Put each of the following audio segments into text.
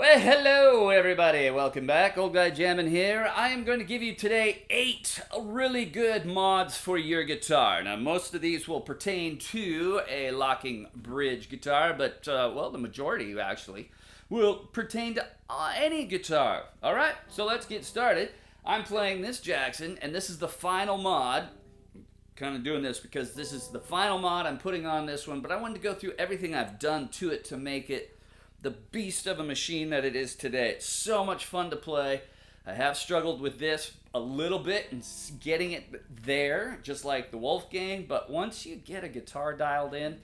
Well, hello everybody. Welcome back. Old Guy Jammin' here. I am going to give you today 8 really good mods for your guitar. Now, most of these will pertain to a locking bridge guitar, but, well, the majority actually will pertain to any guitar. All right, so let's get started. I'm playing this Jackson, and this is the final mod. Kind of doing this because this is the final mod I'm putting on this one, but I wanted to go through everything I've done to it to make it the beast of a machine that it is today. It's so much fun to play. I have struggled with this a little bit and getting it there, just like the Wolfgang, but once you get a guitar dialed in,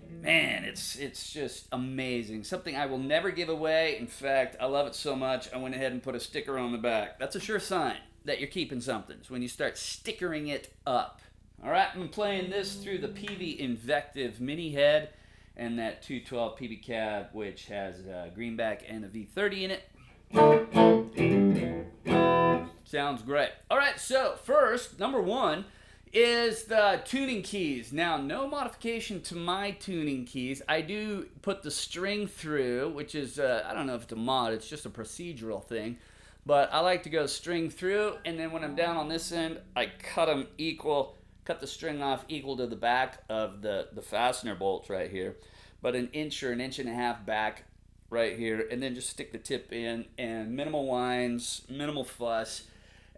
man, it's just amazing. Something I will never give away. In fact, I love it so much, I went ahead and put a sticker on the back. That's a sure sign that you're keeping something. It's when you start stickering it up. All right, I'm playing this through the PV Invective mini head and that 212 PB cab, which has a greenback and a V30 in it. Sounds great. All right, so first, number one is the tuning keys. Now, no modification to my tuning keys. I do put the string through, which is, I don't know if it's a mod, it's just a procedural thing. But I like to go string through, and then when I'm down on this end, I cut them equal. Cut the string off equal to the back of the fastener bolts right here, but an inch or an inch and a half back right here, and then just stick the tip in, and minimal winds, minimal fuss,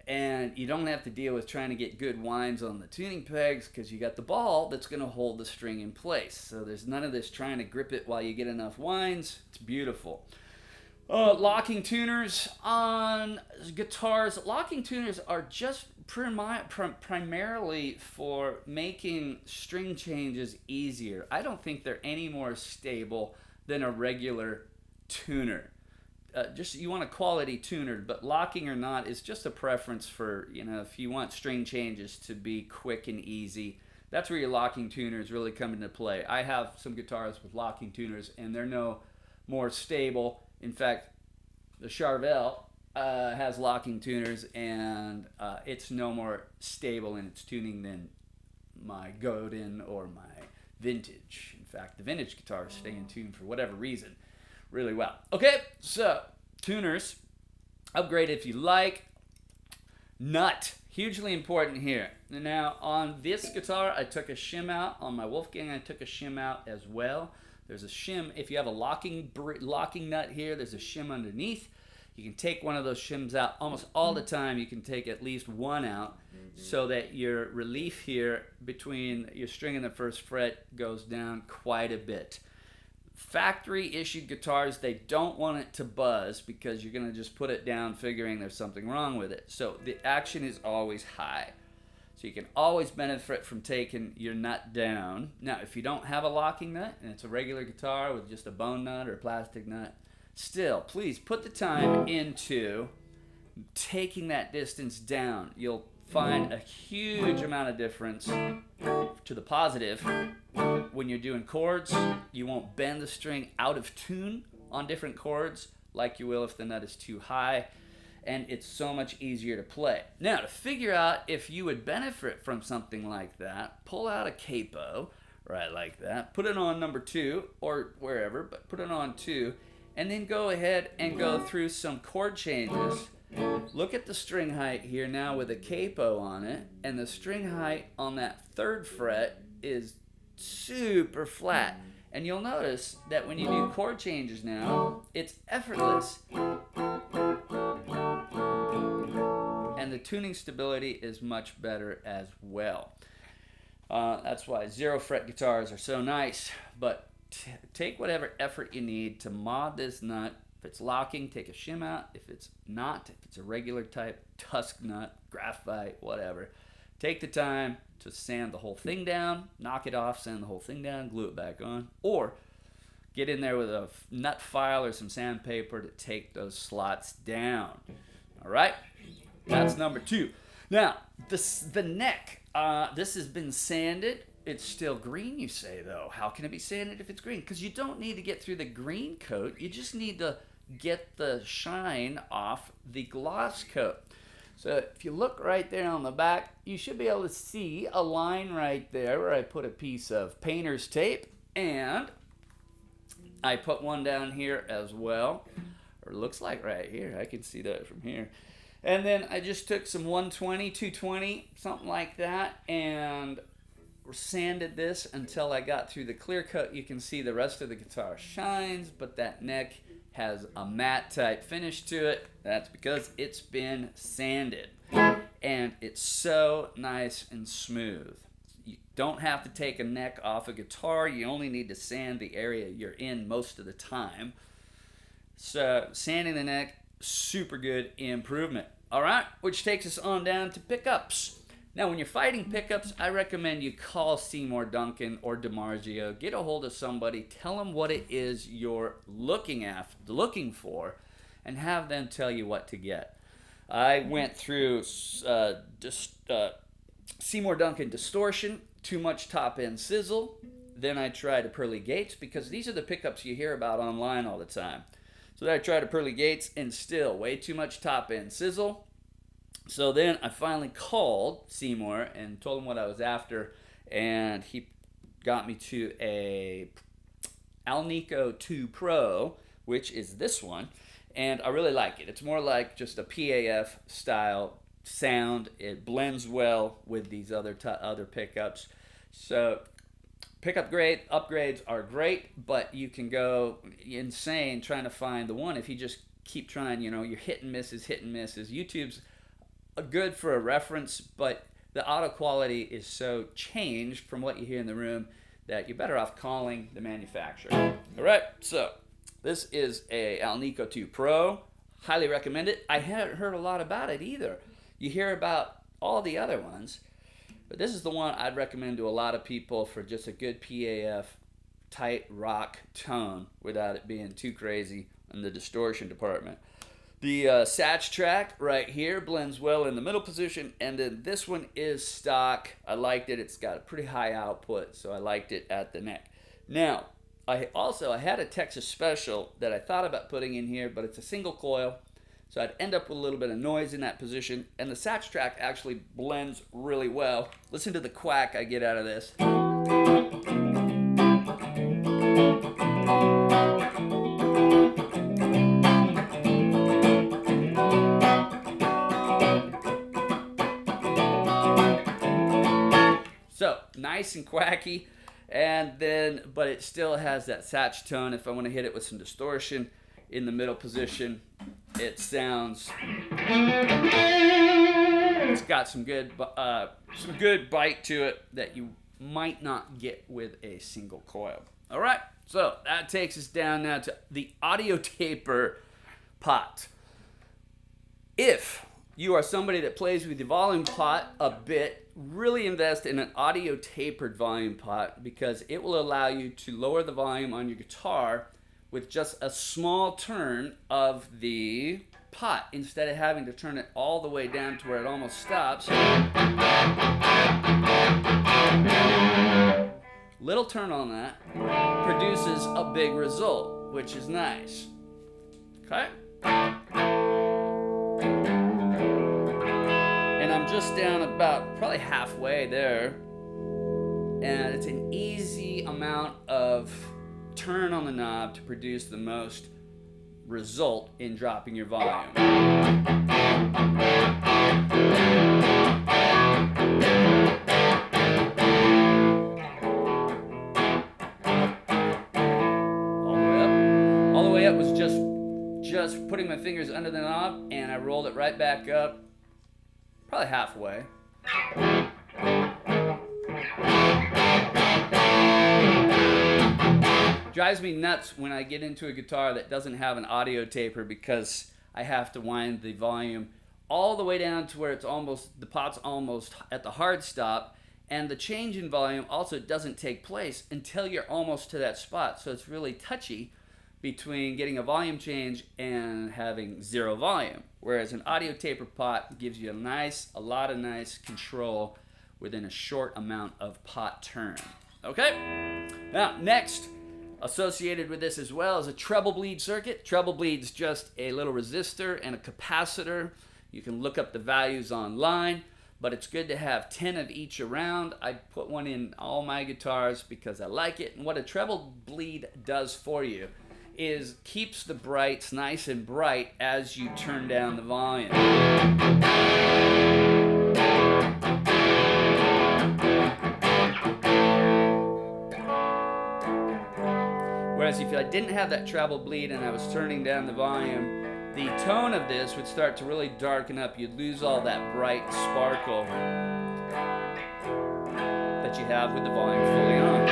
and you don't have to deal with trying to get good winds on the tuning pegs because you got the ball that's going to hold the string in place. So there's none of this trying to grip it while you get enough winds. It's beautiful. Locking tuners on guitars. Locking tuners are just primarily for making string changes easier. I don't think they're any more stable than a regular tuner. Just you want a quality tuner, but locking or not is just a preference for, if you want string changes to be quick and easy. That's where your locking tuners really come into play. I have some guitars with locking tuners, and they're no more stable. In fact, the Charvel has locking tuners, and it's no more stable in its tuning than my Godin or my Vintage. In fact, the Vintage guitars stay in tune for whatever reason really well. Okay, so tuners, upgrade if you like. Nut, hugely important here. Now, on this guitar, I took a shim out. On my Wolfgang, I took a shim out as well. There's a shim. If you have a locking nut here, there's a shim underneath. You can take one of those shims out. Almost all the time, you can take at least one out so that your relief here between your string and the first fret goes down quite a bit. Factory issued guitars, they don't want it to buzz because you're going to just put it down figuring there's something wrong with it. So the action is always high. So you can always benefit from taking your nut down. Now, if you don't have a locking nut and it's a regular guitar with just a bone nut or a plastic nut, still, please put the time into taking that distance down. You'll find a huge amount of difference to the positive when you're doing chords. You won't bend the string out of tune on different chords like you will if the nut is too high. And it's so much easier to play. Now, to figure out if you would benefit from something like that, pull out a capo, right like that, put it on number 2, or wherever, but put it on 2, and then go ahead and go through some chord changes. Look at the string height here now with a capo on it, and the string height on that 3rd fret is super flat. And you'll notice that when you do chord changes now, it's effortless. And the tuning stability is much better as well. That's why 0 fret guitars are so nice. But take whatever effort you need to mod this nut. If it's locking, take a shim out. If it's not, if it's a regular type tusk nut, graphite, whatever, take the time to sand the whole thing down, knock it off, sand the whole thing down, glue it back on, or get in there with a nut file or some sandpaper to take those slots down. All right? That's number 2. Now, the neck. This has been sanded. It's still green, you say, though. How can it be sanded if it's green? Because you don't need to get through the green coat. You just need to get the shine off the gloss coat. So if you look right there on the back, you should be able to see a line right there where I put a piece of painter's tape, and I put one down here as well, or it looks like right here. I can see that from here. And then I just took some 120, 220, something like that, and sanded this until I got through the clear coat. You can see the rest of the guitar shines, but that neck has a matte type finish to it. That's because it's been sanded. And it's so nice and smooth. You don't have to take a neck off a guitar. You only need to sand the area you're in most of the time. So sanding the neck, super good improvement. All right, which takes us on down to pickups. Now, when you're fighting pickups, I recommend you call Seymour Duncan or DiMarzio. Get a hold of somebody, tell them what it is you're looking for, and have them tell you what to get. I went through Seymour Duncan distortion, too much top end sizzle. Then I tried a Pearly Gates, because these are the pickups you hear about online all the time. So then I tried a Pearly Gates, and still way too much top end sizzle. So then I finally called Seymour and told him what I was after, and he got me to a Alnico 2 Pro, which is this one, and I really like it. It's more like just a PAF style sound. It blends well with these other pickups. So pickup upgrades are great, but you can go insane trying to find the one if you just keep trying. You know, you're hit and misses. YouTube's good for a reference, but the audio quality is so changed from what you hear in the room that you're better off calling the manufacturer. All right, so this is a Alnico 2 Pro. Highly recommend it. I haven't heard a lot about it either. You hear about all the other ones, but this is the one I'd recommend to a lot of people for just a good PAF tight rock tone without it being too crazy in the distortion department. The Satch track right here blends well in the middle position, and then this one is stock. I liked it. It's got a pretty high output, so I liked it at the neck. Now, I had a Texas Special that I thought about putting in here, but it's a single coil, so I'd end up with a little bit of noise in that position, and the Satch track actually blends really well. Listen to the quack I get out of this. So nice and quacky, but it still has that Satch tone. If I want to hit it with some distortion in the middle position, it sounds. It's got some good bite to it that you might not get with a single coil. All right, so that takes us down now to the audio taper pot. If you are somebody that plays with the volume pot a bit, really invest in an audio tapered volume pot, because it will allow you to lower the volume on your guitar with just a small turn of the pot instead of having to turn it all the way down to where it almost stops. Little turn on that produces a big result, which is nice. Okay? And I'm just down about probably halfway there, and it's an easy amount of turn on the knob to produce the most result in dropping your volume. All the way up was just putting my fingers under the knob, and I rolled it right back up, probably halfway. Drives me nuts when I get into a guitar that doesn't have an audio taper, because I have to wind the volume all the way down to where the pot's almost at the hard stop, and the change in volume also doesn't take place until you're almost to that spot. So it's really touchy between getting a volume change and having zero volume, whereas an audio taper pot gives you a lot of nice control within a short amount of pot turn. Okay? Now, next, associated with this as well is a treble bleed circuit. Treble bleed's just a little resistor and a capacitor. You can look up the values online, but it's good to have 10 of each around. I put one in all my guitars because I like it. And what a treble bleed does for you is keeps the brights nice and bright as you turn down the volume. Whereas if I didn't have that treble bleed and I was turning down the volume, the tone of this would start to really darken up. You'd lose all that bright sparkle that you have with the volume fully on.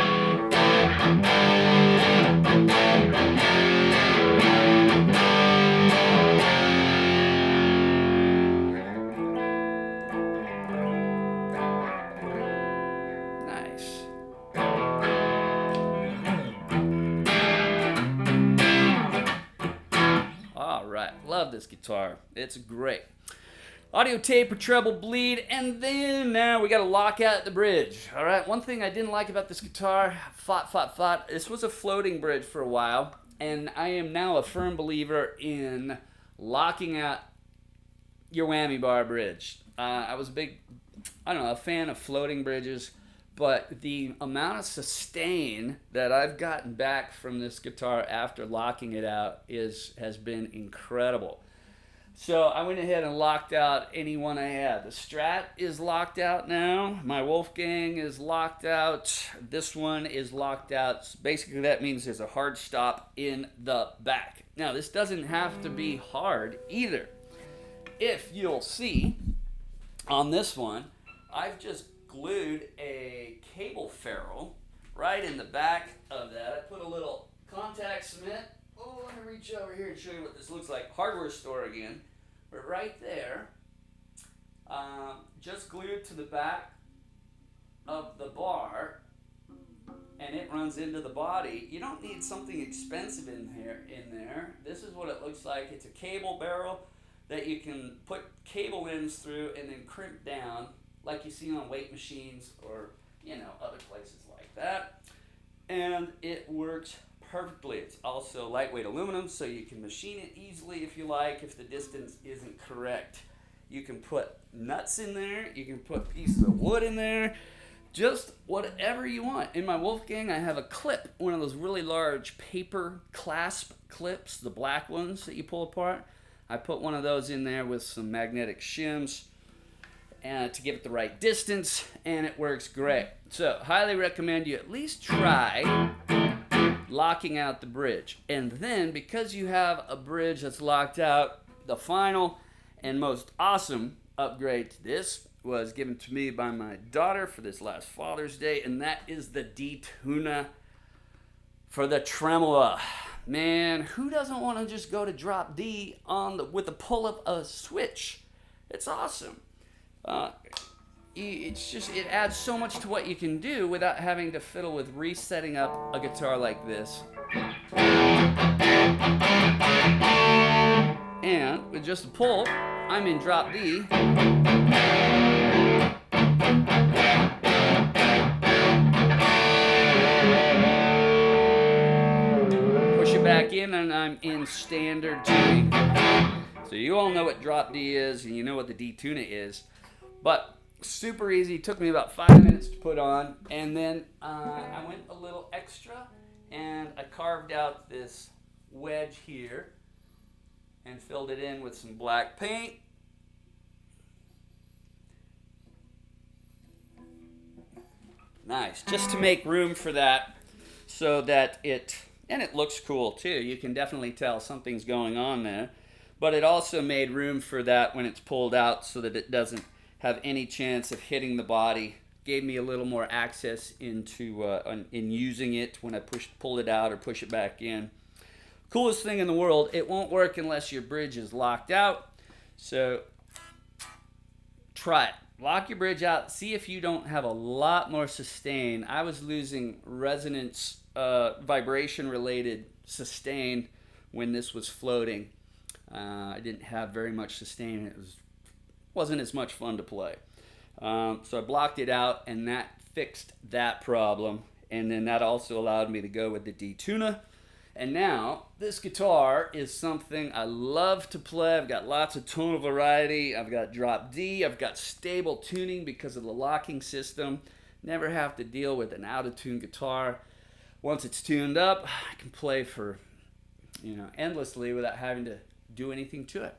Nice. All right, love this guitar. It's great. Audio tape or treble bleed, and then now we got to lock out the bridge. All right, one thing I didn't like about this guitar, this was a floating bridge for a while, and I am now a firm believer in locking out your whammy bar bridge. I was a fan of floating bridges, but the amount of sustain that I've gotten back from this guitar after locking it out has been incredible. So I went ahead and locked out any one I had. The Strat is locked out now. My Wolfgang is locked out. This one is locked out. So basically that means there's a hard stop in the back. Now this doesn't have to be hard either. If you'll see on this one, I've just glued a cable ferrule right in the back of that. I put a little contact cement. Oh, let me reach over here and show you what this looks like. Hardware store again. But right there, just glued to the back of the bar, and it runs into the body. You don't need something expensive in there. This is what it looks like. It's a cable barrel that you can put cable ends through and then crimp down like you see on weight machines or other places like that. And it works perfectly. It's also lightweight aluminum, so you can machine it easily if you like, if the distance isn't correct. You can put nuts in there, you can put pieces of wood in there, just whatever you want. In my Wolfgang, I have a clip, one of those really large paper clasp clips, the black ones that you pull apart. I put one of those in there with some magnetic shims to give it the right distance, and it works great. So, highly recommend you at least try locking out the bridge. And then, because you have a bridge that's locked out, the final and most awesome upgrade to this was given to me by my daughter for this last Father's Day, and that is the Detuna for the tremolo. Man, who doesn't want to just go to drop D with the pull of a switch? It's awesome. It adds so much to what you can do without having to fiddle with resetting up a guitar like this. And with just a pull, I'm in drop D. Push it back in and I'm in standard tuning. So you all know what drop D is and you know what the Detuna is. But super easy. It took me about 5 minutes to put on, and then I went a little extra and I carved out this wedge here and filled it in with some black paint. Nice, just to make room for that so that it looks cool too. You can definitely tell something's going on there, but it also made room for that when it's pulled out so that it doesn't have any chance of hitting the body. Gave me a little more access into in using it when I pull it out or push it back in. Coolest thing in the world. It won't work unless your bridge is locked out. So try it. Lock your bridge out. See if you don't have a lot more sustain. I was losing resonance, vibration related sustain when this was floating. I didn't have very much sustain. It wasn't as much fun to play. So I blocked it out, and that fixed that problem. And then that also allowed me to go with the Detuna And now, this guitar is something I love to play. I've got lots of tonal variety. I've got drop D. I've got stable tuning because of the locking system. Never have to deal with an out of tune guitar. Once it's tuned up, I can play for, endlessly without having to do anything to it.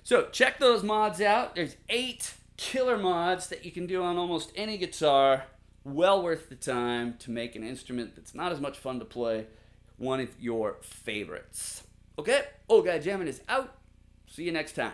So check those mods out. There's 8 killer mods that you can do on almost any guitar. Well worth the time to make an instrument that's not as much fun to play one of your favorites. Okay, Old Guy Jamming is out. See you next time.